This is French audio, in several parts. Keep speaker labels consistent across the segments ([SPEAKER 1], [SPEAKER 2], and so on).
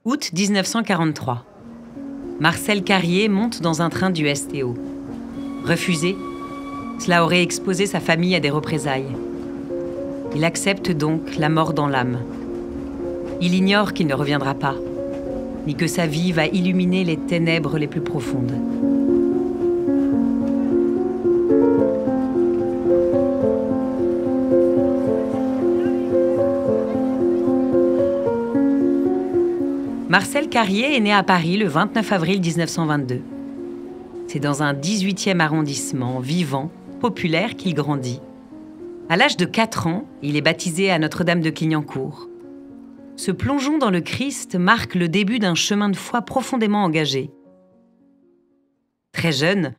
[SPEAKER 1] Août 1943. Marcel Carrier monte dans un train du STO. Refusé, cela aurait exposé sa famille à des représailles. Il accepte donc la mort dans l'âme. Il ignore qu'il ne reviendra pas, ni que sa vie va illuminer les ténèbres les plus profondes. Marcel Carrier est né à Paris le 29 avril 1922. C'est dans un 18e arrondissement vivant, populaire qu'il grandit. À l'âge de 4 ans, il est baptisé à Notre-Dame de Clignancourt. Ce plongeon dans le Christ marque le début d'un chemin de foi profondément engagé. Très jeune,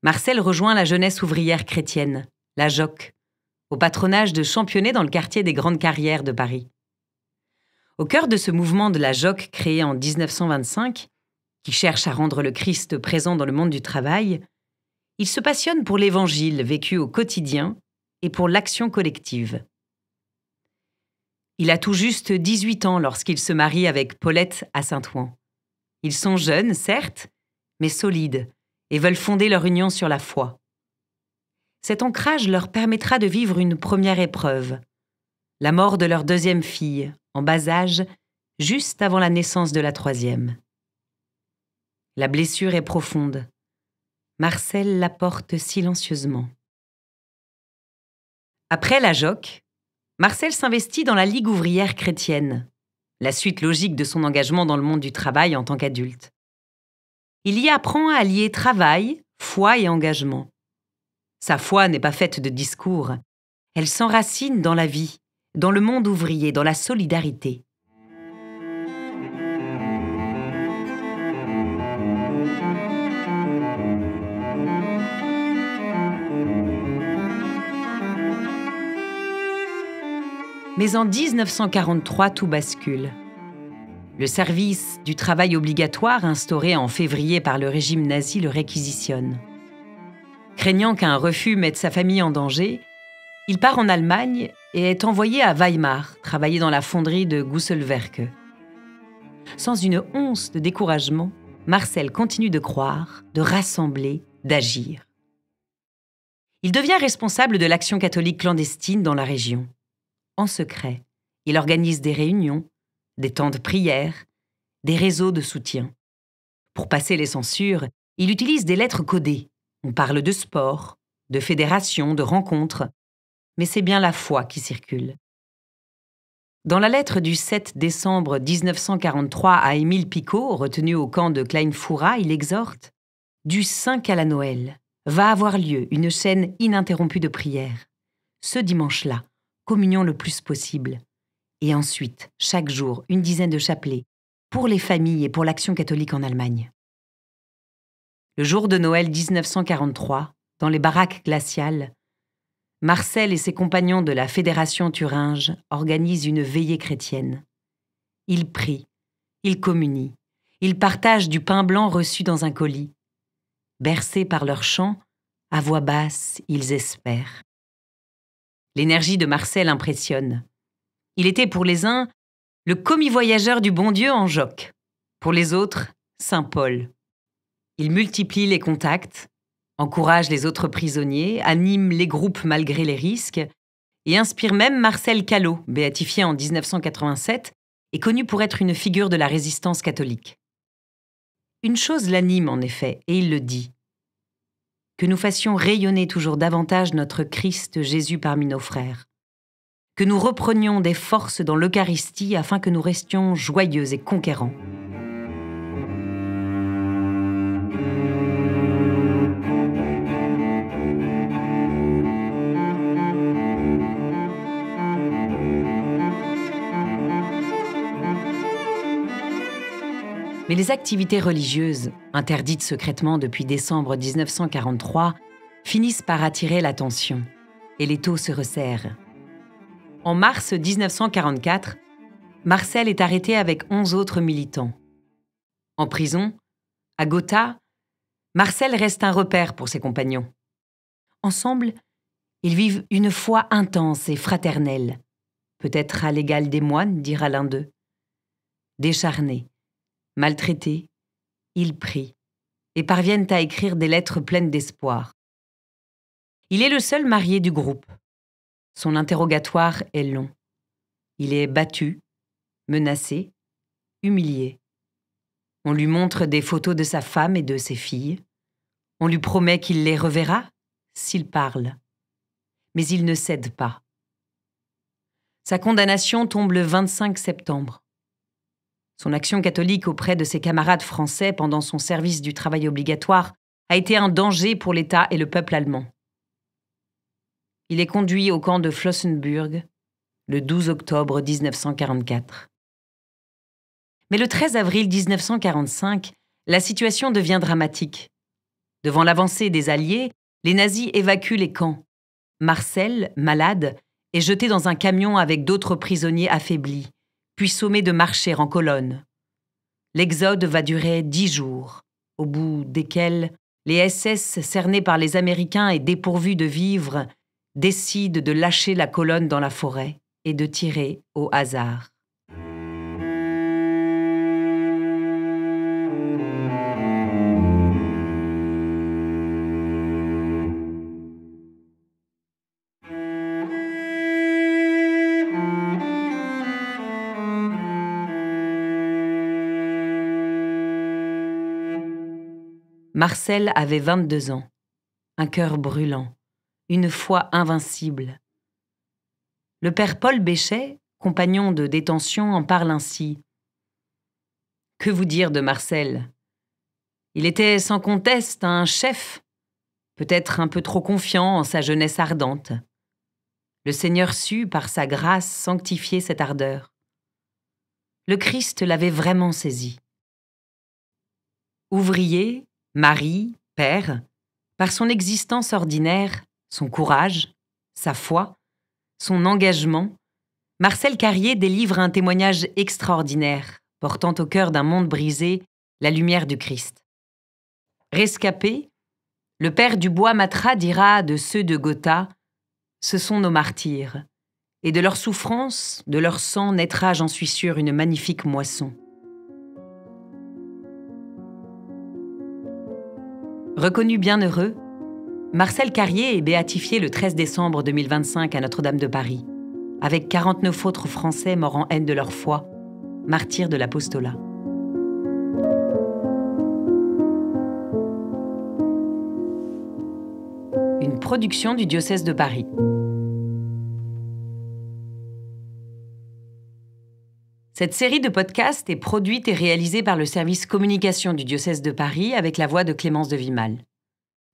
[SPEAKER 1] Marcel rejoint la jeunesse ouvrière chrétienne, la JOC, au patronage de Championnet dans le quartier des Grandes Carrières de Paris. Au cœur de ce mouvement de la JOC créé en 1925, qui cherche à rendre le Christ présent dans le monde du travail, il se passionne pour l'Évangile vécu au quotidien et pour l'action collective. Il a tout juste 18 ans lorsqu'il se marie avec Paulette à Saint-Ouen. Ils sont jeunes, certes, mais solides et veulent fonder leur union sur la foi. Cet ancrage leur permettra de vivre une première épreuve, la mort de leur deuxième fille, en bas âge, juste avant la naissance de la troisième. La blessure est profonde. Marcel la porte silencieusement. Après la JOC, Marcel s'investit dans la Ligue ouvrière chrétienne, la suite logique de son engagement dans le monde du travail en tant qu'adulte. Il y apprend à lier travail, foi et engagement. Sa foi n'est pas faite de discours, elle s'enracine dans la vie, dans le monde ouvrier, dans la solidarité. Mais en 1943, tout bascule. Le service du travail obligatoire, instauré en février par le régime nazi, le réquisitionne. Craignant qu'un refus mette sa famille en danger, il part en Allemagne et est envoyé à Weimar, travailler dans la fonderie de Gusselwerke. Sans une once de découragement, Marcel continue de croire, de rassembler, d'agir. Il devient responsable de l'action catholique clandestine dans la région. En secret, il organise des réunions, des temps de prière, des réseaux de soutien. Pour passer les censures, il utilise des lettres codées. On parle de sport, de fédération, de rencontres, mais c'est bien la foi qui circule. Dans la lettre du 7 décembre 1943 à Émile Picot, retenu au camp de Kleinfoura, il exhorte « Du 5 à la Noël, va avoir lieu une chaîne ininterrompue de prières. Ce dimanche-là, communion le plus possible. Et ensuite, chaque jour, une dizaine de chapelets, pour les familles et pour l'action catholique en Allemagne. » Le jour de Noël 1943, dans les baraques glaciales, Marcel et ses compagnons de la Fédération Thuringe organisent une veillée chrétienne. Ils prient, ils communient, ils partagent du pain blanc reçu dans un colis. Bercés par leurs chants, à voix basse, ils espèrent. L'énergie de Marcel impressionne. Il était pour les uns le commis-voyageur du bon Dieu en JOC, pour les autres, Saint Paul. Il multiplie les contacts, encourage les autres prisonniers, anime les groupes malgré les risques et inspire même Marcel Callot, béatifié en 1987 et connu pour être une figure de la résistance catholique. Une chose l'anime en effet, et il le dit. Que nous fassions rayonner toujours davantage notre Christ Jésus parmi nos frères. Que nous reprenions des forces dans l'Eucharistie afin que nous restions joyeux et conquérants. Mais les activités religieuses, interdites secrètement depuis décembre 1943, finissent par attirer l'attention, et les taux se resserrent. En mars 1944, Marcel est arrêté avec 11 autres militants. En prison, à Gotha, Marcel reste un repère pour ses compagnons. Ensemble, ils vivent une foi intense et fraternelle, peut-être à l'égal des moines, dira l'un d'eux. Décharnés, Maltraités, ils prient et parviennent à écrire des lettres pleines d'espoir. Il est le seul marié du groupe. Son interrogatoire est long. Il est battu, menacé, humilié. On lui montre des photos de sa femme et de ses filles. On lui promet qu'il les reverra s'il parle. Mais il ne cède pas. Sa condamnation tombe le 25 septembre. Son action catholique auprès de ses camarades français pendant son service du travail obligatoire a été un danger pour l'État et le peuple allemand. Il est conduit au camp de Flossenbürg le 12 octobre 1944. Mais le 13 avril 1945, la situation devient dramatique. Devant l'avancée des Alliés, les nazis évacuent les camps. Marcel, malade, est jeté dans un camion avec d'autres prisonniers affaiblis, puis sommé de marcher en colonne. L'exode va durer 10 jours, au bout desquels les SS, cernés par les Américains et dépourvus de vivres, décident de lâcher la colonne dans la forêt et de tirer au hasard. Marcel avait 22 ans, un cœur brûlant, une foi invincible. Le père Paul Béchet, compagnon de détention, en parle ainsi. « Que vous dire de Marcel ? Il était sans conteste un chef, peut-être un peu trop confiant en sa jeunesse ardente. Le Seigneur sut, par sa grâce, sanctifier cette ardeur. Le Christ l'avait vraiment saisi. Ouvrier, mari, père, par son existence ordinaire, son courage, sa foi, son engagement, Marcel Carrier délivre un témoignage extraordinaire, portant au cœur d'un monde brisé la lumière du Christ. Rescapé, le père Dubois-Matra dira de ceux de Gotha « Ce sont nos martyrs, et de leur souffrance, de leur sang naîtra, j'en suis sûr, une magnifique moisson. » Reconnu bienheureux, Marcel Carrier est béatifié le 13 décembre 2025 à Notre-Dame de Paris, avec 49 autres Français morts en haine de leur foi, martyrs de l'apostolat. Une production du diocèse de Paris. Cette série de podcasts est produite et réalisée par le service communication du diocèse de Paris avec la voix de Clémence de Vimal.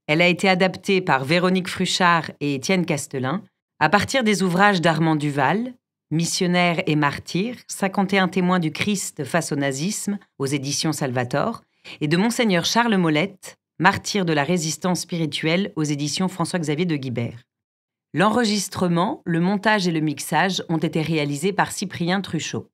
[SPEAKER 1] Elle a été adaptée par Véronique Fruchard et Étienne Castelin à partir des ouvrages d'Armand Duval, Missionnaires et martyrs, 51 témoins du Christ face au nazisme, aux éditions Salvator, et de Monseigneur Charles Molette, Martyr de la résistance spirituelle, aux éditions François-Xavier de Guibert. L'enregistrement, le montage et le mixage ont été réalisés par Cyprien Truchot.